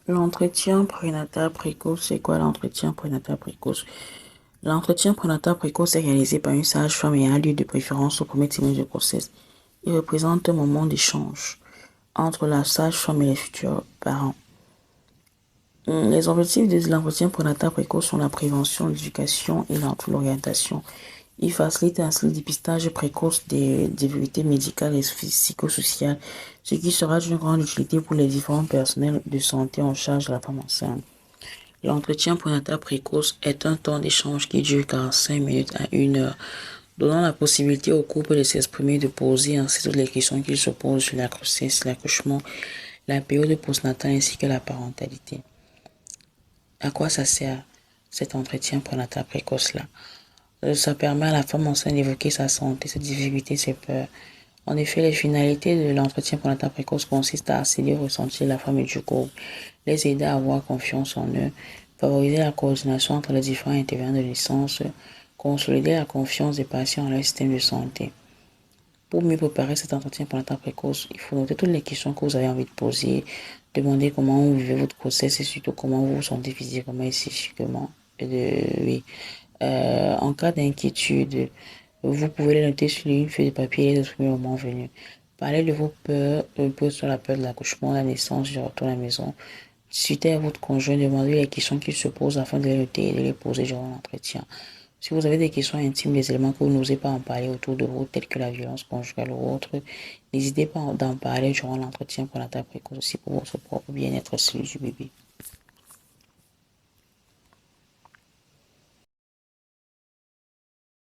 L'entretien prénatal précoce, c'est quoi l'entretien prénatal précoce? L'entretien prénatal précoce est réalisé par une sage-femme et a lieu de préférence au premier trimestre de grossesse. Il représente un moment d'échange entre la sage-femme et les futurs parents. Les objectifs de l'entretien prénatal précoce sont la prévention, l'éducation et l'orientation. Il facilite ainsi le dépistage précoce des difficultés médicales et psychosociales, ce qui sera d'une grande utilité pour les différents personnels de santé en charge de la femme enceinte. L'entretien prénatal précoce est un temps d'échange qui dure 45 minutes à 1 heure, donnant la possibilité au couple de s'exprimer, de poser ainsi toutes les questions qu'ils se posent sur la grossesse, l'accouchement, la période postnatale ainsi que la parentalité. À quoi ça sert cet entretien prénatal précoce-là? Ça permet à la femme enceinte d'évoquer sa santé, ses difficultés, ses peurs. En effet, les finalités de l'entretien prénatal précoce consistent à accéder au ressenti de la femme et du couple, les aider à avoir confiance en eux, favoriser la coordination entre les différents intervenants de naissance, consolider la confiance des patients dans leur système de santé. Pour mieux préparer cet entretien prénatal précoce, il faut noter toutes les questions que vous avez envie de poser, demander comment vous vivez votre grossesse et surtout comment vous vous sentez physiquement et psychiquement. Oui. En cas d'inquiétude, vous pouvez les noter sur une feuille de papier et les exprimer au moment venu. Parlez de vos peurs, sur la peur de l'accouchement, de la naissance, du retour à la maison. Discutez à votre conjoint, demandez les questions qu'il se pose afin de les noter et de les poser durant l'entretien. Si vous avez des questions intimes, des éléments que vous n'osez pas en parler autour de vous, tels que la violence conjugale ou autre, n'hésitez pas d'en parler durant l'entretien prénatal précoce aussi pour votre propre bien-être celui du bébé.